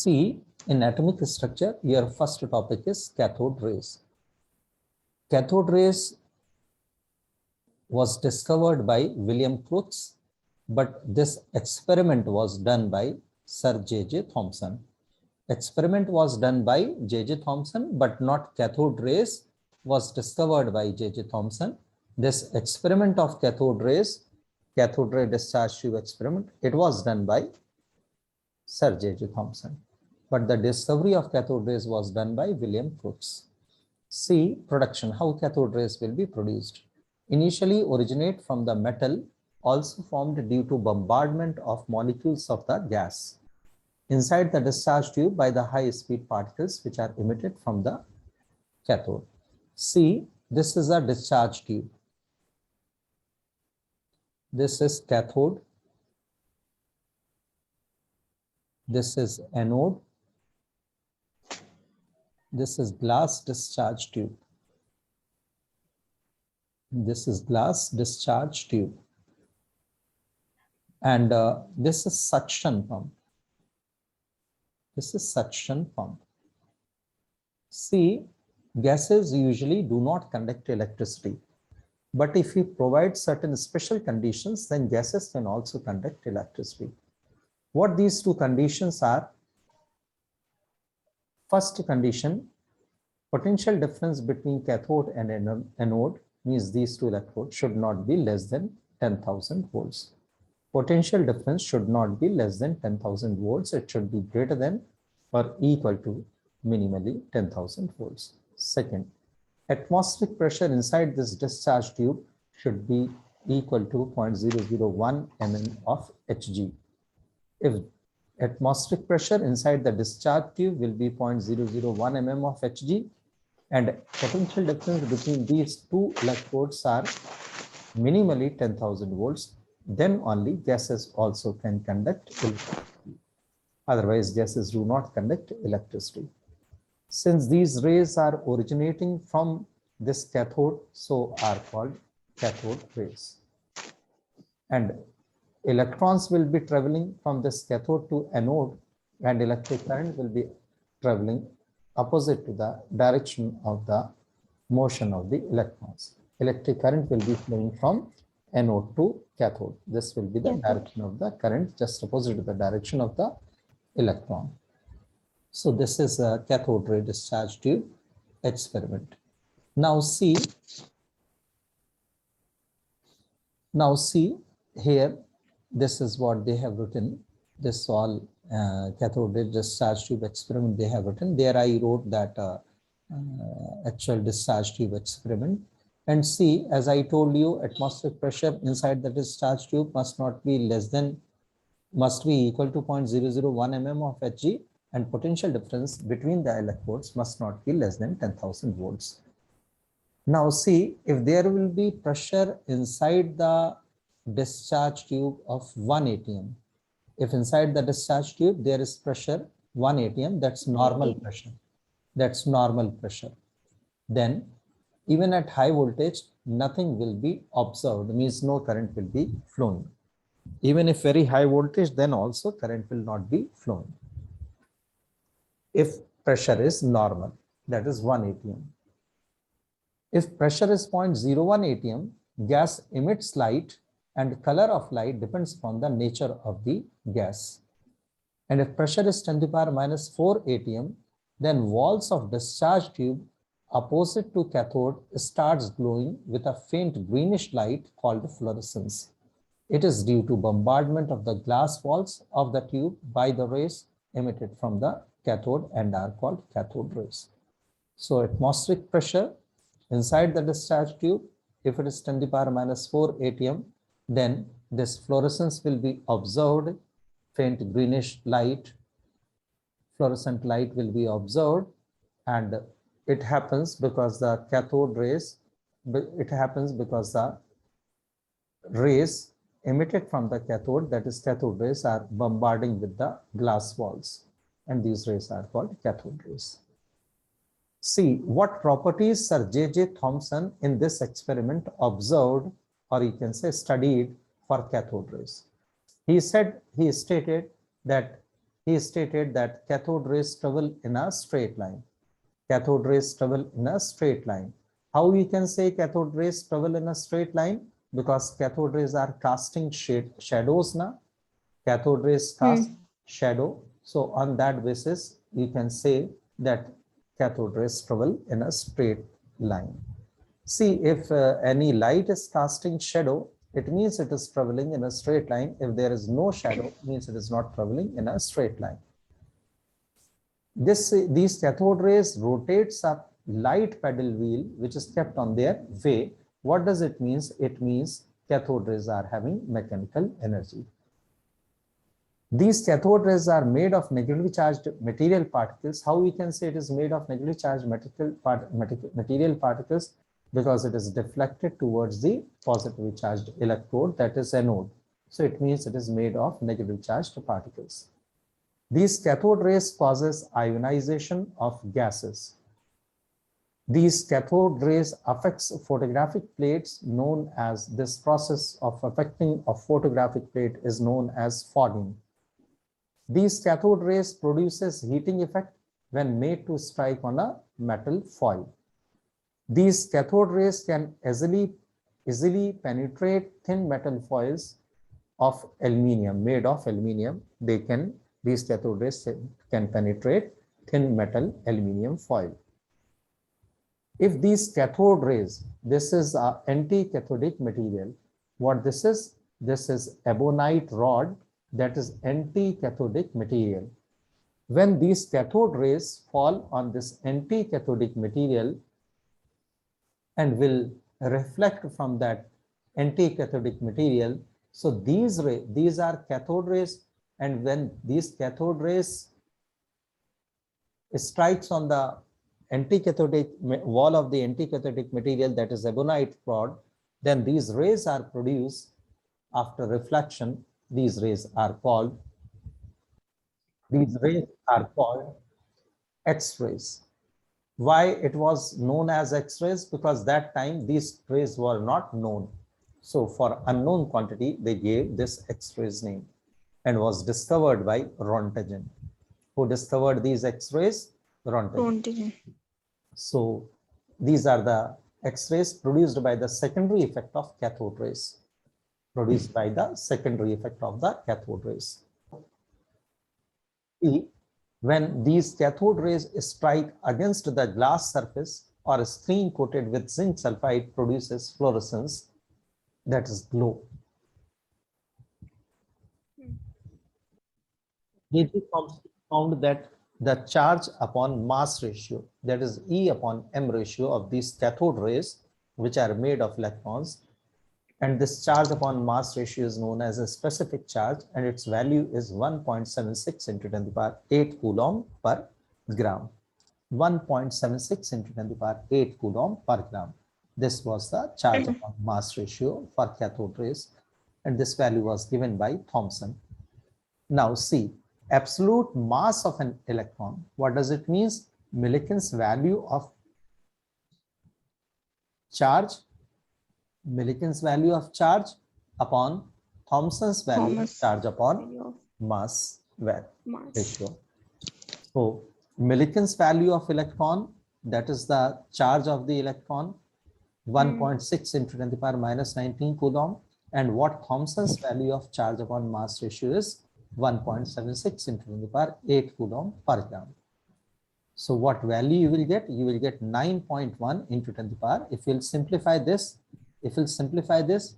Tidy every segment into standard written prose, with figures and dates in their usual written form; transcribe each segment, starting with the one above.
See, in atomic structure, your first topic is cathode rays. Cathode rays was discovered by William Crookes, but this experiment was done by Sir J.J. Thomson. Experiment was done by J.J. Thomson, but not cathode rays was discovered by J.J. Thomson. This experiment of cathode rays, cathode ray discharge tube experiment, it was done by Sir J.J. Thomson. But the discovery of cathode rays was done by William Crookes. See, production, how cathode rays will be produced. Initially originate from the metal, also formed due to bombardment of molecules of the gas inside the discharge tube by the high-speed particles which are emitted from the cathode. See, this is a discharge tube. This is cathode. This is anode. This is glass discharge tube. This is glass discharge tube. And this is suction pump. This is suction pump. See, gases usually do not conduct electricity. But if we provide certain special conditions, then gases can also conduct electricity. What these two conditions are? First condition, potential difference between cathode and anode means these two electrodes should not be less than 10,000 volts. Potential difference should not be less than 10,000 volts. It should be greater than or equal to minimally 10,000 volts. Second, atmospheric pressure inside this discharge tube should be equal to 0.001 mm of Hg. If atmospheric pressure inside the discharge tube will be 0.001 mm of Hg and potential difference between these two electrodes are minimally 10,000 volts, then only gases also can conduct electricity. Otherwise, gases do not conduct electricity. Since these rays are originating from this cathode, so are called cathode rays. And electrons will be traveling from this cathode to anode, and electric current will be traveling opposite to the direction of the motion of the electrons. Electric current will be flowing from anode to cathode. This will be the direction of the current, just opposite to the direction of the electron. So this is a cathode ray discharge tube experiment. Now see here, this is what they have written. This all cathode ray discharge tube experiment they have written. There I wrote that actual discharge tube experiment. And see, as I told you, atmospheric pressure inside the discharge tube must be equal to 0.001 mm of Hg, and potential difference between the electrodes must not be less than 10,000 volts. Now see, if there will be pressure inside the discharge tube of 1 atm, if inside the discharge tube there is pressure 1 atm, that's normal pressure. That's normal pressure. Then even at high voltage, nothing will be observed, means no current will be flowing. Even if very high voltage, then also current will not be flowing. If pressure is normal, that is 1 atm. If pressure is 0.01 atm, gas emits light, and color of light depends upon the nature of the gas. And if pressure is 10 to the power minus 4 atm, then walls of discharge tube opposite to cathode starts glowing with a faint greenish light called fluorescence. It is due to bombardment of the glass walls of the tube by the rays emitted from the cathode and are called cathode rays. So atmospheric pressure inside the discharge tube, if it is 10 to the power minus 4 atm, then this fluorescence will be observed, faint greenish light, fluorescent light will be observed, and it happens because the cathode rays, the rays emitted from the cathode, that is cathode rays, are bombarding with the glass walls, and these rays are called cathode rays. See what properties Sir J.J. Thomson in this experiment observed, or you can say studied, for cathode rays. He stated that he stated that cathode rays travel in a straight line. Cathode rays travel in a straight line. How we can say cathode rays travel in a straight line? Because cathode rays are casting shadows now. Cathode rays cast shadow. So on that basis, you can say that cathode rays travel in a straight line. See, if any light is casting shadow, it means it is traveling in a straight line. If there is no shadow, it means it is not traveling in a straight line. These cathode rays rotates a light paddle wheel which is kept on their way. What does it mean? It means cathode rays are having mechanical energy. These cathode rays are made of negatively charged material particles. How we can say it is made of negatively charged material particles? Because it is deflected towards the positively charged electrode, that is anode. So it means it is made of negatively charged particles. These cathode rays causes ionization of gases. These cathode rays affects photographic plates known as, this process of affecting of photographic plate is known as fogging. These cathode rays produces heating effect when made to strike on a metal foil. These cathode rays can easily penetrate thin metal foils of aluminium, made of aluminium. These cathode rays can penetrate thin metal aluminium foil. If these cathode rays, this is an anti-cathodic material. What this is? This is ebonite rod, that is anti-cathodic material. When these cathode rays fall on this anti-cathodic material and will reflect from that anti-cathodic material, so these are cathode rays, and when these cathode rays strikes on the anti-cathodic wall of the anti-cathodic material, that is ebonite rod, then these rays are produced after reflection. These rays are called X-rays. Why it was known as X-rays? Because that time these rays were not known. So for unknown quantity, they gave this X-rays name, and was discovered by Rontgen. Who discovered these X-rays? Rontgen. So these are the X-rays produced by the secondary effect of cathode rays. When these cathode rays strike against the glass surface or screen coated with zinc sulfide, produces fluorescence, that is glow. Gauge found that the charge upon mass ratio, that is E upon M ratio of these cathode rays, which are made of electrons, and this charge upon mass ratio is known as a specific charge, and its value is 1.76 into 10 to the power 8 coulomb per gram. 1.76 into 10 to the power 8 coulomb per gram. This was the charge upon mass ratio for cathode rays, and this value was given by Thomson. Now see, absolute mass of an electron. What does it mean? Millikan's value of charge, Millikan's value of charge upon Thomson's value of charge upon mass ratio. So Millikan's value of electron, that is the charge of the electron, 1.6 into 10 to the power minus 19 coulomb, and what Thomson's value of charge upon mass ratio is 1.76 into 10 to the power 8 coulomb per gram. So what value you will get? You will get 9.1 into 10 to the power. If you'll simplify this,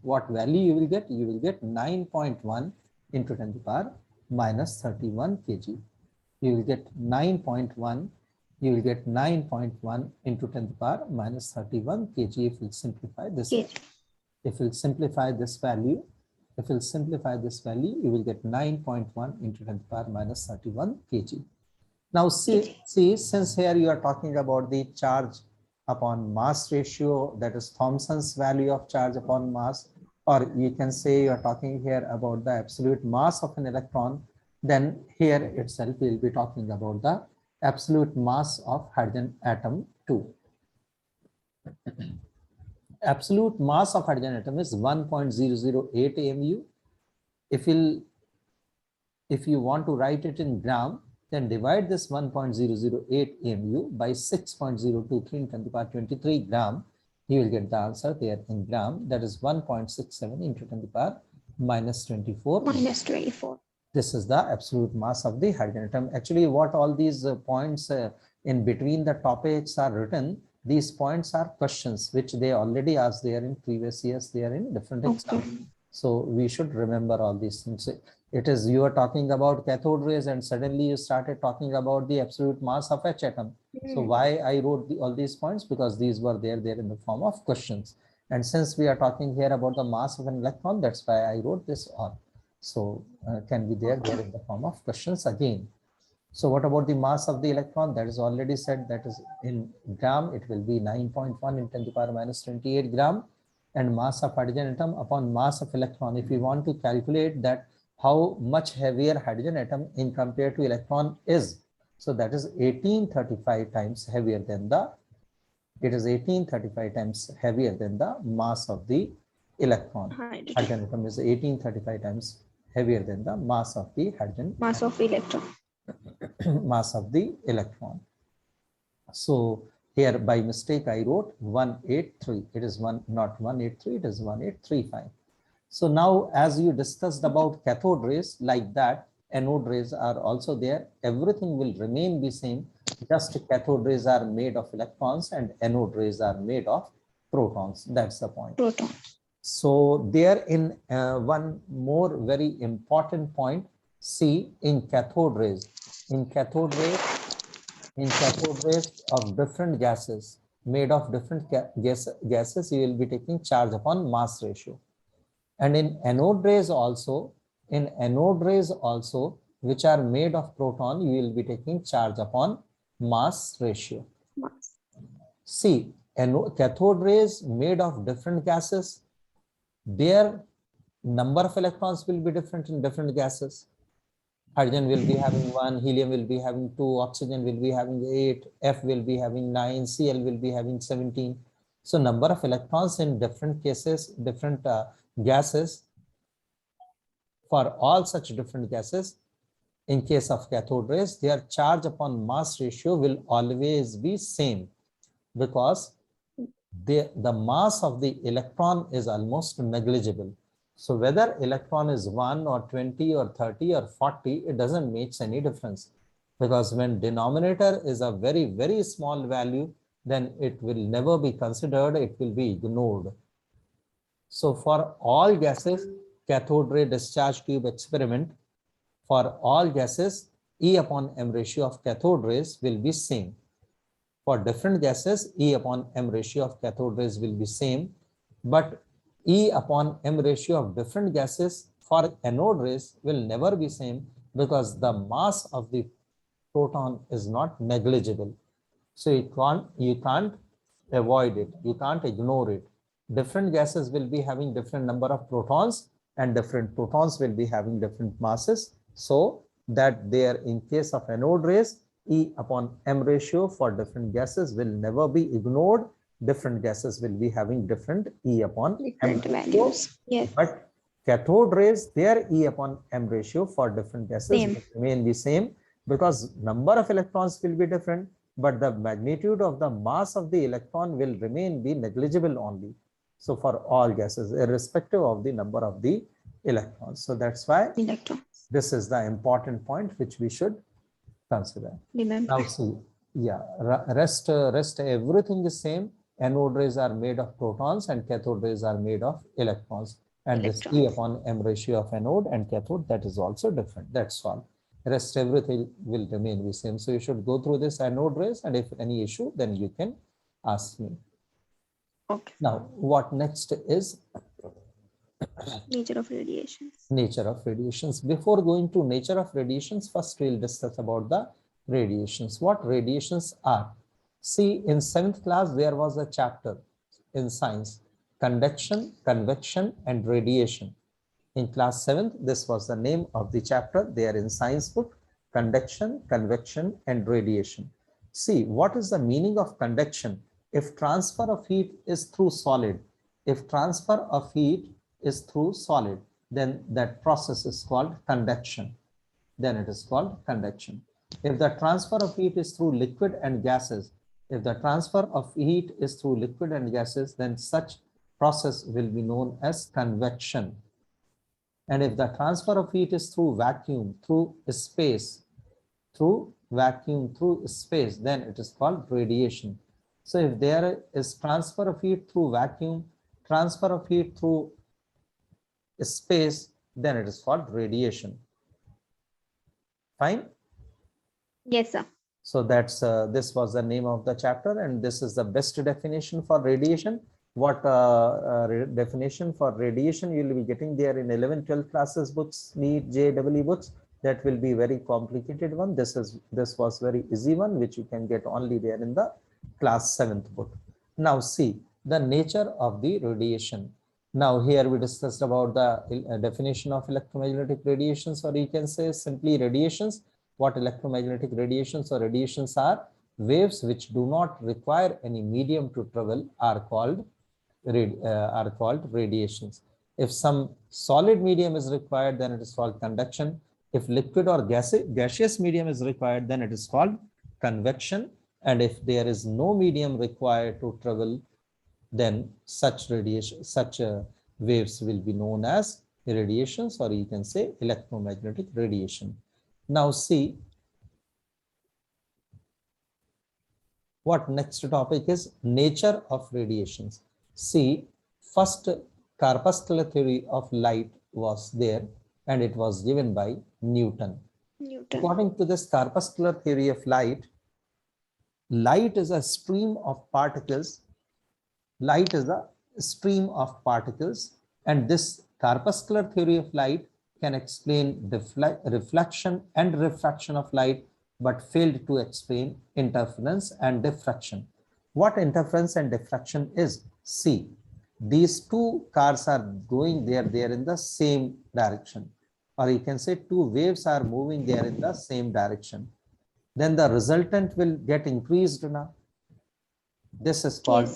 what value you will get? You will get 9.1 into 10 to the power minus 31 kg. You will get 9.1. You will get 9.1 into 10 to the power minus 31 kg. If you simplify this, you will get 9.1 into 10 to the power minus 31 kg. Now see, since here you are talking about the charge upon mass ratio, that is Thomson's value of charge upon mass, or you can say you are talking here about the absolute mass of an electron, then here itself we will be talking about the absolute mass of hydrogen atom too. Absolute mass of hydrogen atom is 1.008 AMU. If if you want to write it in gram, then divide this 1.008 AMU by 6.023 in 10 to the power 23 gram. You will get the answer there in gram. That is 1.67 into 10 to the power minus 24. Minus 24. This is the absolute mass of the hydrogen atom. Actually, what all these points in between the topics are written, these points are questions which they already asked there in previous years. They are in different exams. So we should remember all these things. It is, you are talking about cathode rays and suddenly you started talking about the absolute mass of H atom. So why I wrote all these points? Because these were there in the form of questions. And since we are talking here about the mass of an electron, that's why I wrote this on. So can be there in the form of questions again. So what about the mass of the electron? That is already said, that is in gram, it will be 9.1 in 10 to the power minus 28 gram. And mass of hydrogen atom upon mass of electron. If we want to calculate that how much heavier hydrogen atom in compared to electron is, so that is 1835 times heavier than the, it is 1835 times heavier than the mass of the electron. Hydrogen atom is 1835 times heavier than the mass of the hydrogen. Mass of electron. Mass of the electron. So here by mistake I wrote 183. It is not 183, it is 1835. So now as you discussed about cathode rays, like that anode rays are also there. Everything will remain the same. Just cathode rays are made of electrons and anode rays are made of protons. That's the point. Proton. So there in one more very important point, see in cathode rays of different gases made of different gases, you will be taking charge upon mass ratio. And in anode rays also, which are made of proton, you will be taking charge upon mass ratio. See, cathode rays made of different gases, their number of electrons will be different in different gases. Hydrogen will be having 1, helium will be having 2, oxygen will be having 8, F will be having 9, Cl will be having 17. So number of electrons in different cases, different gases, for all such different gases, in case of cathode rays, their charge upon mass ratio will always be same, because the mass of the electron is almost negligible. So whether electron is 1 or 20 or 30 or 40, it doesn't make any difference, because when denominator is a very, very small value, then it will never be considered, it will be ignored. So for all gases, cathode ray discharge tube experiment, for all gases, E upon M ratio of cathode rays will be same. For different gases, E upon M ratio of cathode rays will be same, but E upon M ratio of different gases for anode rays will never be same, because the mass of the proton is not negligible. So you can't avoid it, you can't ignore it. Different gases will be having different number of protons, and different protons will be having different masses. So that there, in case of anode rays, E upon M ratio for different gases will never be ignored. Different gases will be having different E upon different M values. Yes. But cathode rays, their E upon M ratio for different gases will remain the same, because number of electrons will be different, but the magnitude of the mass of the electron will remain be negligible only. So for all gases, irrespective of the number of the electrons. So that's why this is the important point which we should consider. Remember. Now see, yeah, rest everything is same. Anode rays are made of protons and cathode rays are made of electrons. And this E upon M ratio of anode and cathode, that is also different. That's all. Rest everything will remain the same. So you should go through this anode rays, and if any issue, then you can ask me. Okay. Now, what next is nature of radiations. Nature of radiations. Before going to nature of radiations, first we'll discuss about the radiations. What radiations are? See, in 7th class, there was a chapter in science, conduction, convection, and radiation. In class 7th, this was the name of the chapter there in science book, conduction, convection, and radiation. See, what is the meaning of conduction? If transfer of heat is through solid, then that process is called conduction. then it is called convection. If the transfer of heat is through liquid and gases, if the transfer of heat is through liquid and gases, then such process will be known as convection. And if the transfer of heat is through vacuum, through space, then it is called radiation. So if there is transfer of heat through vacuum, transfer of heat through space, then it is called radiation. Fine. Yes, sir. So that's this was the name of the chapter, and this is the best definition for radiation. What definition for radiation you will be getting there in 11, 12 classes books, NEET, JEE books. That will be very complicated one. This was very easy one, which you can get only there in the class 7th book. Now see the nature of the radiation. Now here we discussed about the definition of electromagnetic radiations, or you can say simply radiations. What electromagnetic radiations or radiations are? Waves which do not require any medium to travel are called radiations. If some solid medium is required, then it is called conduction. If liquid or gaseous medium is required, then it is called convection. And if there is no medium required to travel, then such waves will be known as radiations, or you can say electromagnetic radiation. Now see what next topic is nature of radiations. See, first corpuscular theory of light was there, and it was given by Newton. According to this corpuscular theory of light, light is a stream of particles. Light is a stream of particles, and this corpuscular theory of light can explain reflection and refraction of light, but failed to explain interference and diffraction. What interference and diffraction is? See, these two cars are going there in the same direction, or you can say two waves are moving there in the same direction. Then the resultant will get increased now. This is called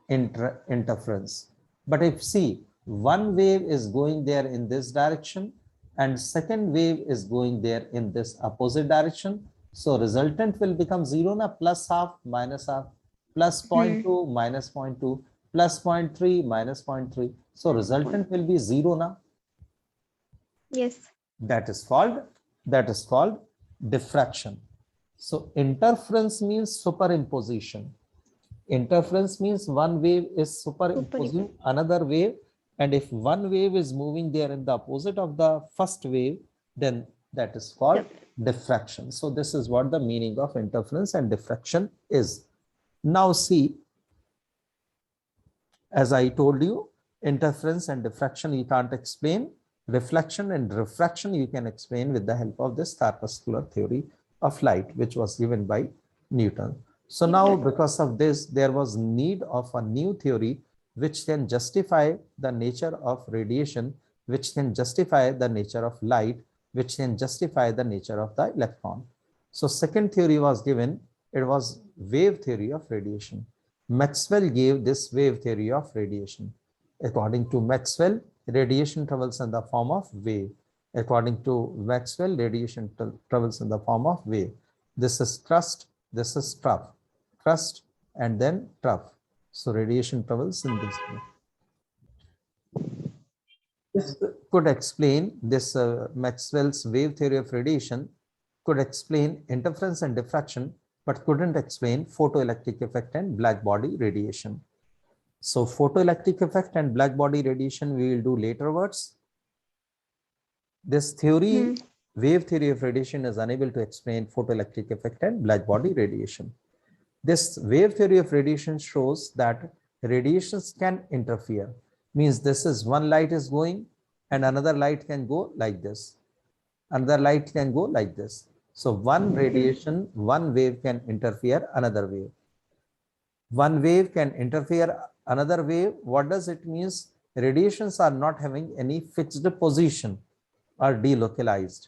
interference. But if see, one wave is going there in this direction, and second wave is going there in this opposite direction. So resultant will become 0 na, plus half, minus half, plus 0.2, minus 0.2, plus 0.3, minus 0.3. So resultant will be 0 na. Yes. That is called diffraction. So interference means superimposition. Interference means one wave is superimposing another wave, and if one wave is moving there in the opposite of the first wave, then that is called diffraction. So this is what the meaning of interference and diffraction is. Now see, as I told you, interference and diffraction you can't explain. Reflection and refraction you can explain with the help of this corpuscular theory of light, which was given by Newton. So now because of this, there was need of a new theory which can justify the nature of radiation, which can justify the nature of light, which can justify the nature of the electron. So second theory was given, it was wave theory of radiation. Maxwell gave this wave theory of radiation. According to Maxwell, radiation travels in the form of wave. According to Maxwell, radiation travels in the form of wave. This is thrust, this is trough, thrust, and then trough. So radiation travels in this way. This could explain this Maxwell's wave theory of radiation could explain interference and diffraction, but couldn't explain photoelectric effect and black body radiation. So photoelectric effect and black body radiation we will do later words. This theory, wave theory of radiation, is unable to explain photoelectric effect and black body radiation. This wave theory of radiation shows that radiations can interfere. Means this is one light is going and another light can go like this. Another light can go like this. So one radiation, one wave can interfere another wave. One wave can interfere another wave. What does it mean? Radiations are not having any fixed position or delocalized.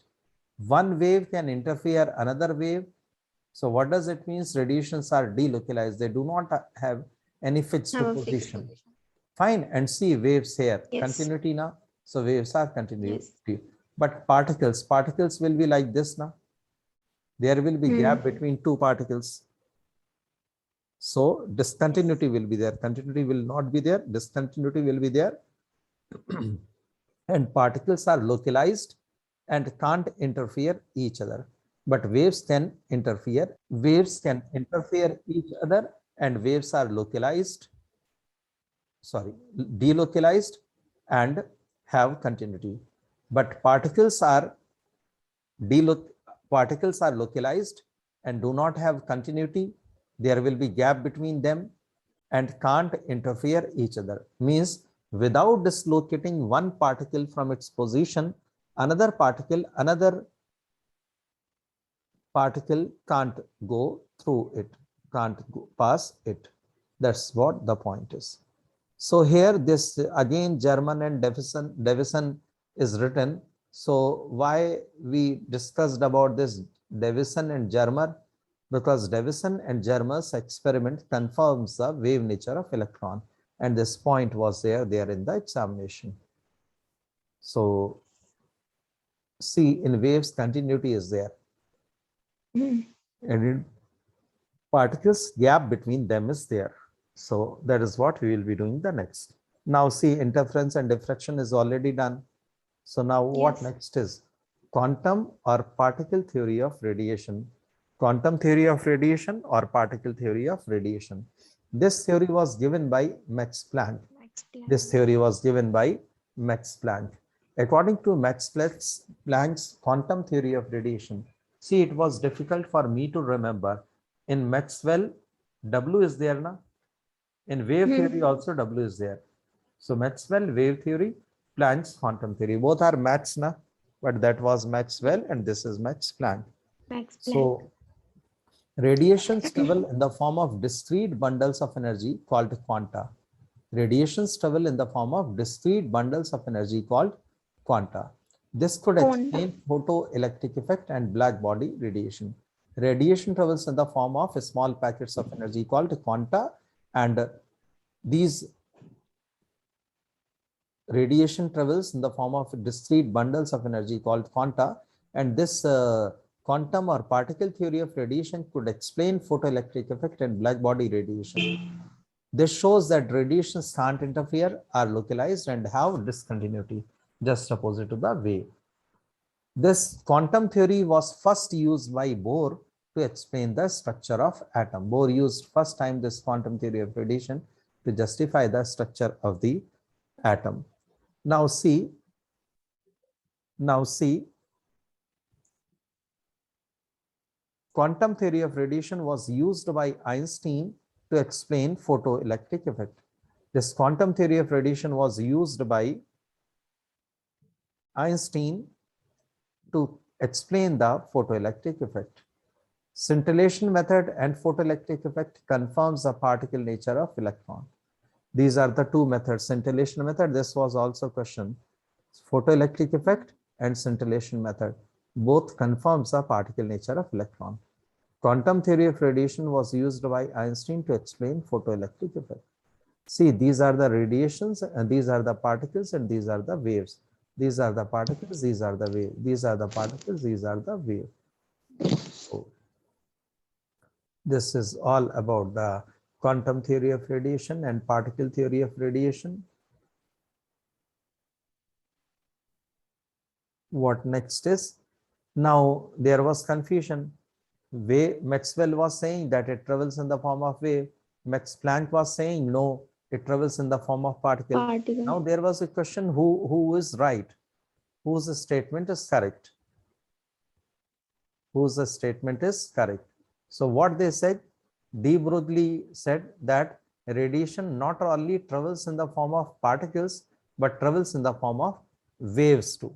One wave can interfere another wave. So what does it mean? Radiations are delocalized. They do not have any fixed position. Fine. And see waves here. Continuity now. So waves are continuity. But particles will be like this now. There will be gap between two particles. So discontinuity will be there. Continuity will not be there. Discontinuity will be there. And particles are localized and can't interfere each other. But waves can interfere. Waves can interfere each other, and waves are delocalized and have continuity. But particles are localized and do not have continuity. There will be gap between them and can't interfere each other. Means without dislocating one particle from its position, another particle can't go through it, can't go past it. That's what the point is. So here this again German and Davison is written. So why we discussed about this Davison and Germer? Because Davison and Germer's experiment confirms the wave nature of electron, and this point was there in the examination. So see, in waves continuity is there, and in particles gap between them is there. So that is what we will be doing the next. Now see, interference and diffraction is already done. So now what Yes. next is quantum or particle theory of radiation. Quantum theory of radiation or particle theory of radiation. This theory was given by Max Planck. This theory was given by Max Planck. According to Max Planck's quantum theory of radiation, see, it was difficult for me to remember. In Maxwell, W is there now. In wave theory also W is there. So Maxwell wave theory, Planck's quantum theory, both are Max na, but that was Maxwell and this is Max Planck. So radiations travel in the form of discrete bundles of energy called quanta. Radiations travel in the form of discrete bundles of energy called quanta. This could explain photoelectric effect and black body radiation. Radiation travels in the form of small packets of energy called quanta, and these radiation travels in the form of discrete bundles of energy called quanta, and this quantum or particle theory of radiation could explain photoelectric effect and black body radiation. This shows that radiations can't interfere, are localized, and have discontinuity, just opposite to the wave. This quantum theory was first used by Bohr to explain the structure of atom. Bohr used first time this quantum theory of radiation to justify the structure of the atom. Now see, quantum theory of radiation was used by Einstein to explain photoelectric effect. This quantum theory of radiation was used by Einstein to explain the photoelectric effect. Scintillation method and photoelectric effect confirms the particle nature of electron. These are the two methods. Scintillation method, this was also questioned. Photoelectric effect and scintillation method both confirms the particle nature of electron. Quantum theory of radiation was used by Einstein to explain photoelectric effect. See, these are the radiations and these are the particles and these are the waves. These are the particles, these are the waves. These are the particles, these are the waves. So, this is all about the quantum theory of radiation and particle theory of radiation. What next is? Now, there was confusion. Maxwell was saying that it travels in the form of wave. Max Planck was saying no, it travels in the form of particle. Now there was a question, who is right? Whose statement is correct? Whose statement is correct? So what they said, de Broglie said that radiation not only travels in the form of particles, but travels in the form of waves too.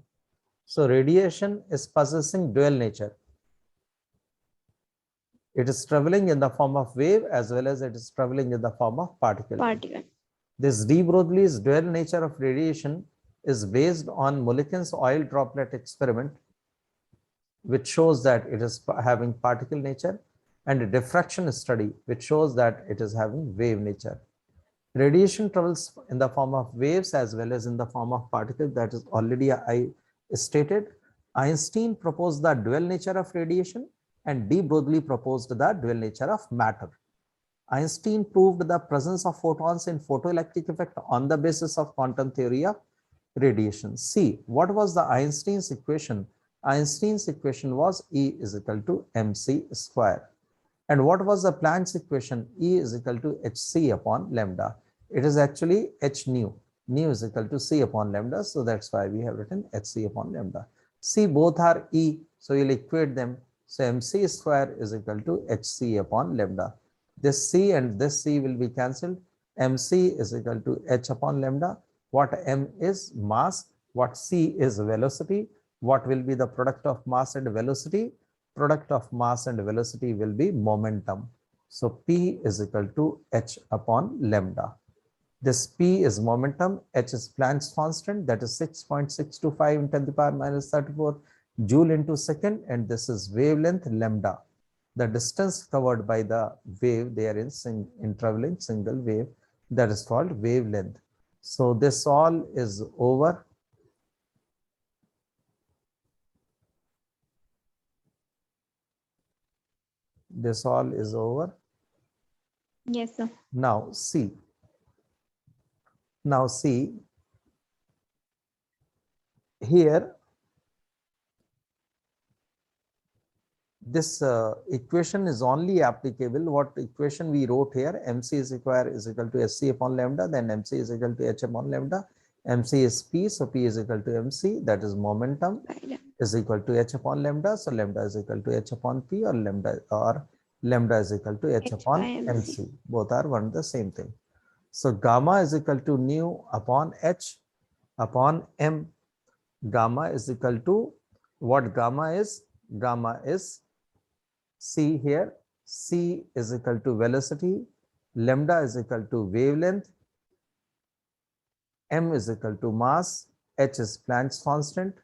So radiation is possessing dual nature. It is traveling in the form of wave as well as it is traveling in the form of particle. This de Broglie's dual nature of radiation is based on Mulliken's oil droplet experiment, which shows that it is having particle nature, and a diffraction study, which shows that it is having wave nature. Radiation travels in the form of waves as well as in the form of particles. That is already I stated Einstein proposed the dual nature of radiation and de Broglie proposed the dual nature of matter. Einstein proved the presence of photons in photoelectric effect on the basis of quantum theory of radiation. See, what was the Einstein's equation? Einstein's equation was E is equal to mc square. And what was the Planck's equation? E is equal to hc upon lambda. It is actually h nu. Nu is equal to c upon lambda. So that's why we have written hc upon lambda. See, both are E. So you'll equate them. So mc square is equal to hc upon lambda. This c and this c will be cancelled. Mc is equal to h upon lambda. What m is? Mass. What c is? Velocity. What will be the product of mass and velocity? Product of mass and velocity will be momentum. So P is equal to h upon lambda. This P is momentum, h is Planck's constant, that is 6.625 in 10 to the power minus 34 joule into second, and this is wavelength lambda. The distance covered by the wave there in traveling single wave, that is called wavelength. So this all is over. This all is over. Yes, sir. Now see. Now see here. This equation is only applicable. What equation we wrote here? Mc square is equal to Sc upon lambda. Then Mc is equal to h upon lambda. Mc is P, so P is equal to Mc. That is momentum Right. is equal to h upon lambda. So lambda is equal to h upon P, or lambda is equal to h H upon by MC. mc. Both are one the same thing. So gamma is equal to nu upon h upon m. Gamma is equal to what? Gamma is C here. C is equal to velocity. Lambda is equal to wavelength. M is equal to mass. H is Planck's constant.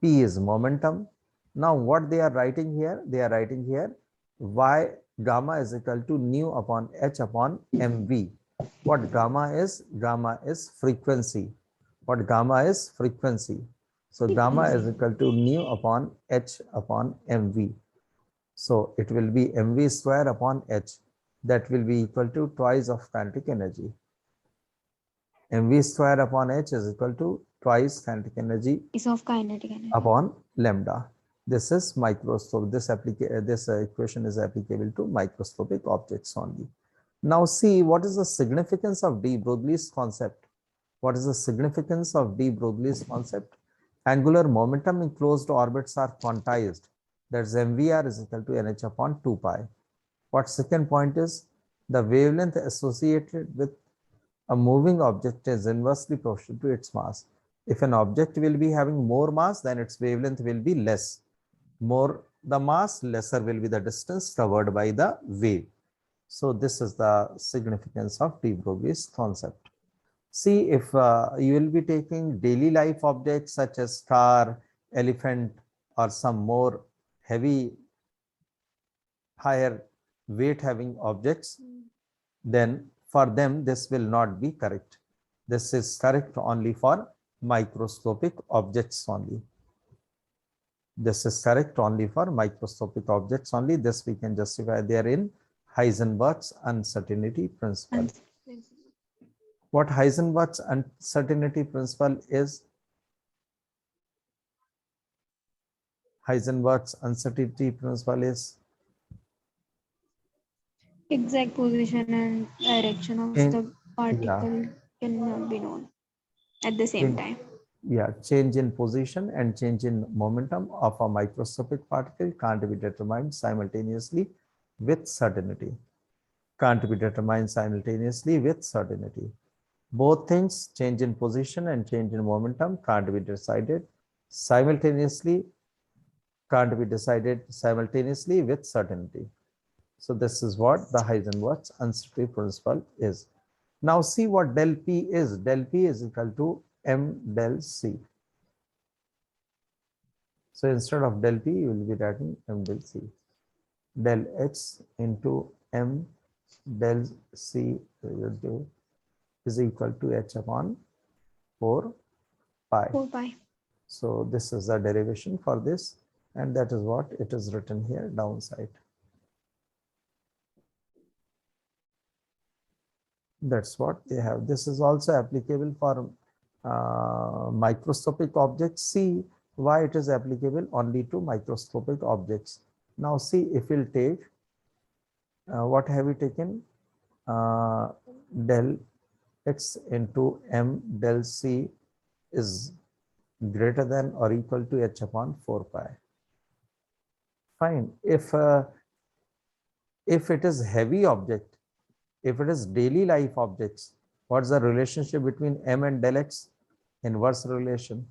P is momentum. Now what they are writing here? They are writing here Y gamma is equal to nu upon h upon mv. What gamma is? Gamma is frequency. What gamma is? Frequency. So gamma is equal to nu upon h upon mv. So it will be mv square upon h. That will be equal to twice of kinetic energy. mv square upon h is equal to twice kinetic energy Is of kinetic energy. upon lambda. This is microscope. This equation is applicable to microscopic objects only. Now see, what is the significance of de Broglie's concept? What is the significance of de Broglie's concept? Angular momentum in closed orbits are quantized. That's mvr is equal to nh upon 2 pi. What second point is, the wavelength associated with a moving object is inversely proportional to its mass. If an object will be having more mass, then its wavelength will be less. More the mass, lesser will be the distance covered by the wave. So this is the significance of de Broglie's concept. See, if you will be taking daily life objects such as car, elephant, or some more heavy, higher weight having objects, then for them this will not be correct. This is correct only for microscopic objects only. This is correct only for microscopic objects only. This we can justify there in Heisenberg's uncertainty principle. What Heisenberg's uncertainty principle is? Heisenberg's uncertainty principle is Exact position and direction of the particle cannot be known at the same time. Yeah, change in position and change in momentum of a microscopic particle can't be determined simultaneously with certainty. Can't be determined simultaneously with certainty. Both things, change in position and change in momentum, can't be decided simultaneously, can't be decided simultaneously with certainty. So this is what the Heisenberg's uncertainty principle is. Now see what del P is. Del P is equal to M del C. So instead of del P, you will be writing M del C. Del X into M del C is equal to H upon 4 pi. 4 pi. So this is the derivation for this, and that is what it is written here downside. That's what they have. This is also applicable for microscopic objects. See why it is applicable only to microscopic objects. Now see, if we'll take, what have we taken? Del x into m del c is greater than or equal to h upon 4 pi. Fine. If it is heavy object, if it is daily life objects, what's the relationship between m and del x? Inverse relation.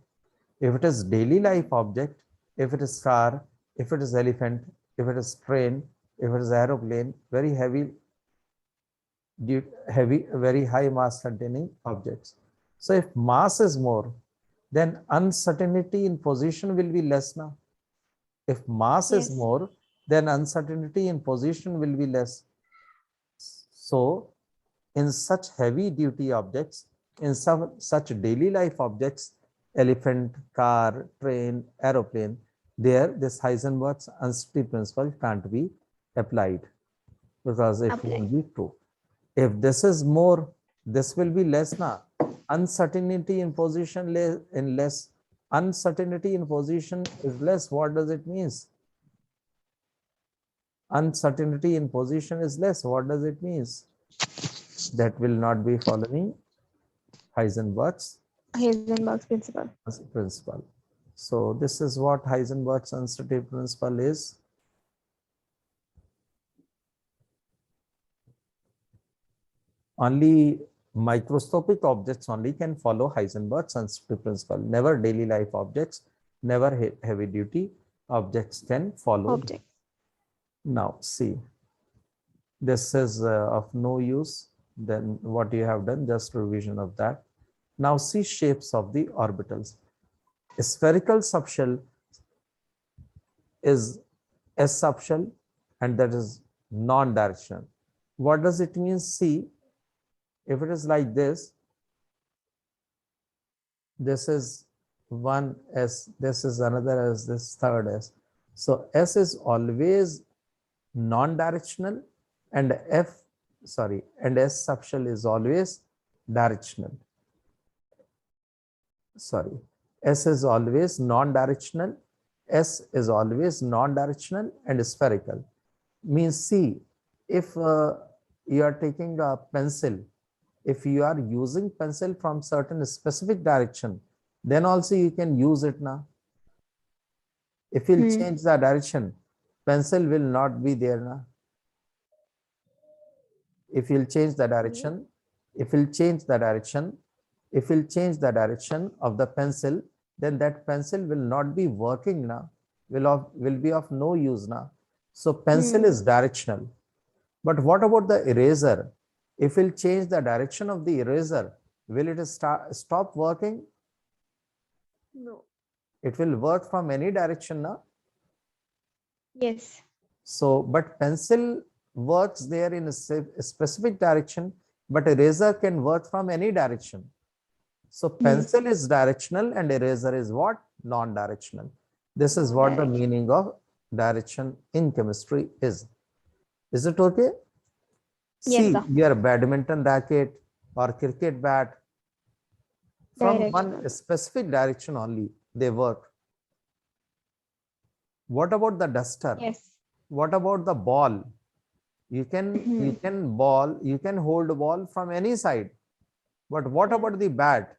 If it is daily life object, if it is car, if it is elephant, if it is train, if it is aeroplane, very heavy, very high mass containing objects. So if mass is more, then uncertainty in position will be less now. If mass is Yes. more, then uncertainty in position will be less. So in such heavy duty objects, in such daily life objects, elephant, car, train, aeroplane, there this Heisenberg's uncertainty principle can't be applied because it Applied. won't be true. If this is more, this will be less now. Uncertainty in position less. Uncertainty in position is less. What does it mean? Uncertainty in position is less. What does it mean? That will not be following Heisenberg's principle. So this is what Heisenberg's uncertainty principle is. Only microscopic objects only can follow Heisenberg's uncertainty principle. Never daily life objects, never heavy duty objects can follow. Object. Now see, this is of no use. Then what you have done, just revision of that. Now see shapes of the orbitals. A spherical subshell is S subshell, and that is non-directional. What does it mean? See, if it is like this is one S, this is another S, this third S. So S is always non-directional, and S subshell is always directional. S is always non-directional. S is always non-directional and spherical. Means see, if you are taking a pencil, if you are using pencil from certain specific direction, then also you can use it now. If you change the direction, pencil will not be there now. If you'll change the direction, if you'll change the direction of the pencil, then that pencil will not be working now, will be of no use now. So pencil is directional. But what about the eraser? If we'll change the direction of the eraser, will it stop working? No. It will work from any direction now. Yes. So, but pencil works there in a specific direction, but eraser can work from any direction. So pencil is directional and eraser is what? Non-directional. This is what the meaning of direction in chemistry is. Is it okay? Yes, See, sir. your badminton racket or cricket bat, from one specific direction only they work. What about the duster? Yes. What about the ball? You can hold a ball from any side. But what about the bat?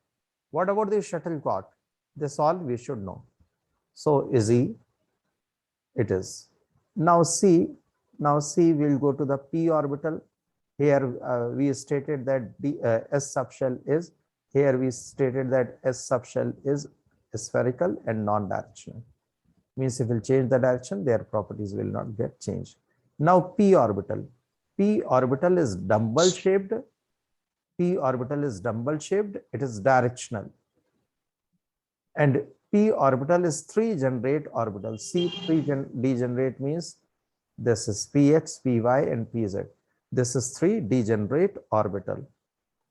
What about the shuttlecock? This all we should know. So easy it is. Now see, we'll go to the p orbital. Here we stated that the S subshell is, here we stated that S subshell is spherical and non-directional. Means if we'll change the direction, their properties will not get changed. Now p orbital. P orbital is dumbbell shaped. P orbital is dumbbell shaped. It is directional. And p orbital is 3 generate orbitals. See, 3 degenerate means this is px, py, and pz. This is 3 degenerate orbital.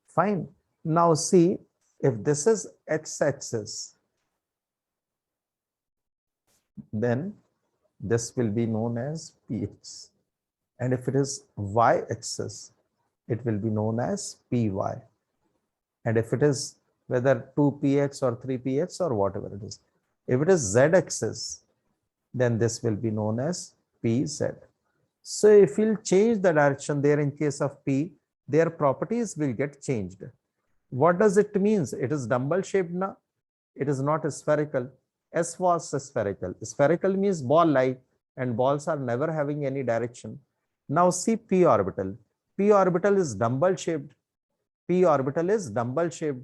Fine. Now see, if this is x-axis, then this will be known as px. And if it is y-axis, it will be known as py. And if it is whether 2px or 3px or whatever it is, if it is z-axis, then this will be known as pz. So if we'll change the direction there in case of p, their properties will get changed. What does it means? It is dumbbell shaped now. It is not spherical. S was spherical. Spherical means ball-like, and balls are never having any direction. Now see p orbital. P orbital is dumbbell shaped. P orbital is dumbbell shaped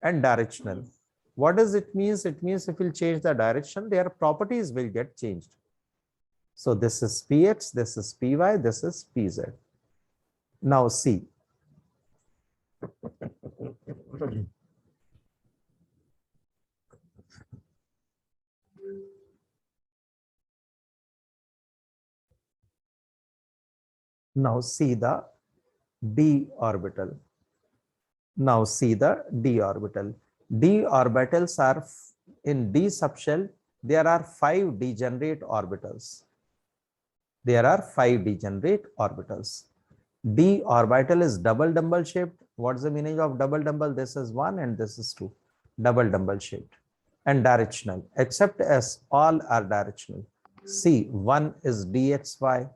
and directional. What does it mean? It means if we'll change the direction, their properties will get changed. So this is px, this is py, this is pz. Now see. Now see the d orbital. Now see the d orbital. D orbitals are in d subshell. There are 5 degenerate orbitals. There are 5 degenerate orbitals. D orbital is double dumbbell shaped. What's the meaning of double dumbbell? This is 1 and this is 2. Double dumbbell shaped and directional, except S, all are directional. See, 1 is dxy,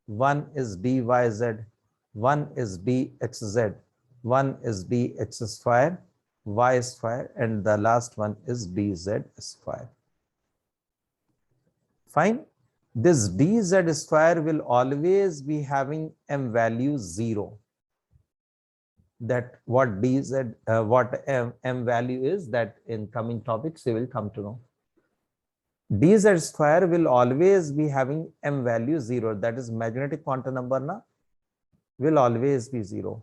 1 is dyz, 1 is dxz, 1 is dx square, y square, and the last one is dz square. Fine. This dz square will always be having m value 0. That what dz, what m value is, that in coming topics you will come to know. Dz square will always be having m value 0. That is magnetic quantum number na, will always be 0.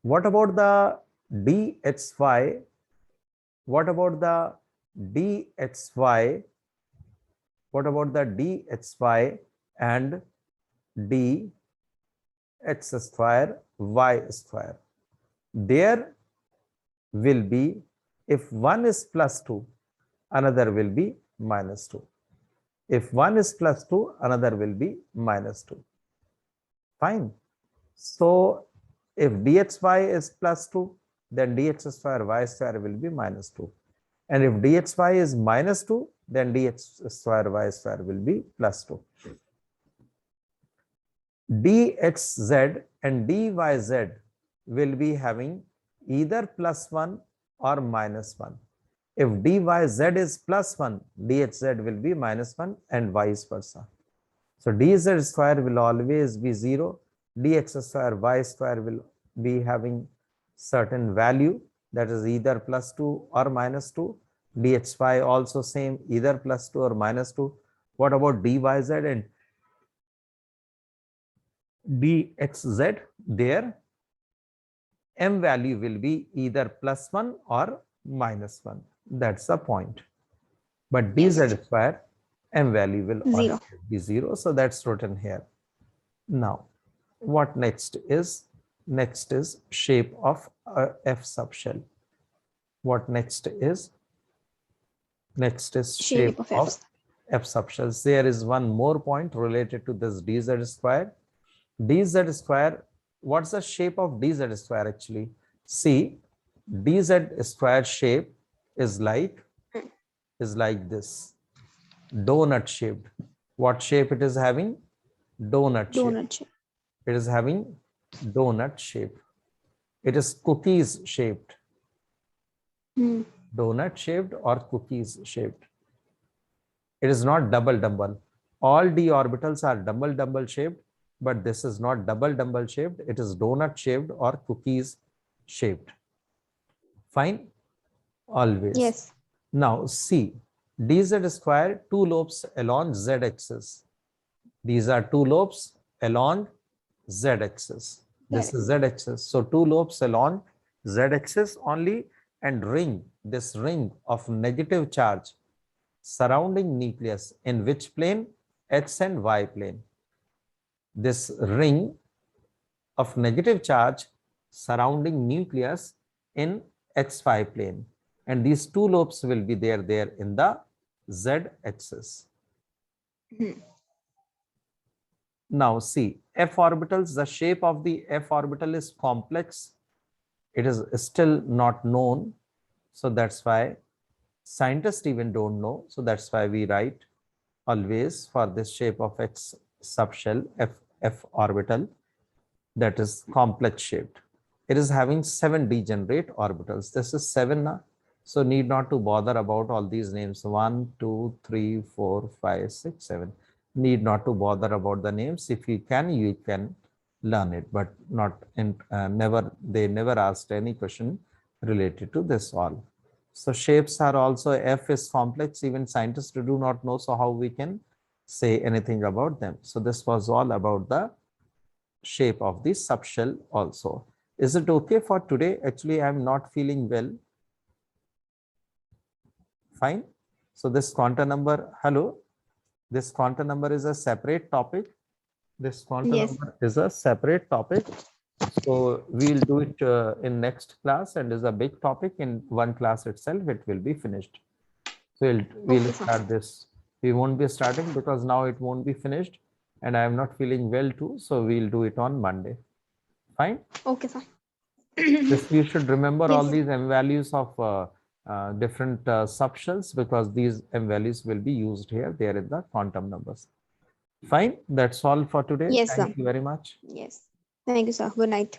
What about the dxy? What about the dxy? What about the dxy and dx square y square? There will be, if one is plus 2, another will be minus 2. If one is plus 2, another will be minus 2. Fine. So if dxy is plus 2, then dx square y square will be minus 2. And if dxy is minus 2, then dx square y square will be plus 2. dxz and dyz will be having either plus 1 or minus 1. If dyz is plus 1, dxz will be minus 1 and vice versa. So dz square will always be 0. Dx square y square will be having certain value, that is either plus 2 or minus 2. dxy also same, either plus 2 or minus 2. What about dyz and dxz? There m value will be either plus 1 or minus 1. That's the point. But dz square, m value will always be 0. So that's written here. Now, what next is? Next is shape of F subshell. What next is? Next is shape of F subshells. There is one more point related to this dz square. Dz square, what's the shape of dz square actually? See, dz square shape is like this, donut shaped. What shape it is having? Donut shape. It is having donut shape. It is cookies shaped. Donut shaped or cookies shaped. It is not double dumbbell. All d orbitals are double shaped, but this is not double shaped. It is donut shaped or cookies shaped. Fine? Always. Yes. Now see, dz square, 2 lobes along z-axis. These are 2 lobes along z-axis. This is z-axis. So 2 lobes along z-axis only, and ring, this ring of negative charge surrounding nucleus in which plane? X and Y plane. This ring of negative charge surrounding nucleus in XY plane. And these 2 lobes will be there in the Z-axis. Hmm. Now see, f orbitals, the shape of the f orbital is complex. It is still not known. So that's why scientists even don't know. So that's why we write always for this shape of X subshell f orbital, that is complex shaped. It is having 7 degenerate orbitals. This is 7 now. So need not to bother about all these names. 1, 2, 3, 4, 5, 6, 7. Need not to bother about the names. If you can learn it, but not in never, they never asked any question related to this all. So shapes are also, F is complex, even scientists do not know, so how we can say anything about them. So this was all about the shape of the subshell also. Is it okay for today? Actually, I'm not feeling well. Fine. So this quantum number, hello, this quantum number is a separate topic. This quantum Yes. number is a separate topic. So we'll do it in next class, and is a big topic. In one class itself, it will be finished. So we'll Okay, sir. start this. We won't be starting because now it won't be finished, and I am not feeling well too. So we'll do it on Monday. Fine. Okay, sir. This you should remember all Yes. these m values of different subshells, because these m values will be used here. They are in the quantum numbers. Fine. That's all for today. Yes, sir. Thank you very much. Yes. Thank you, sir. Good night.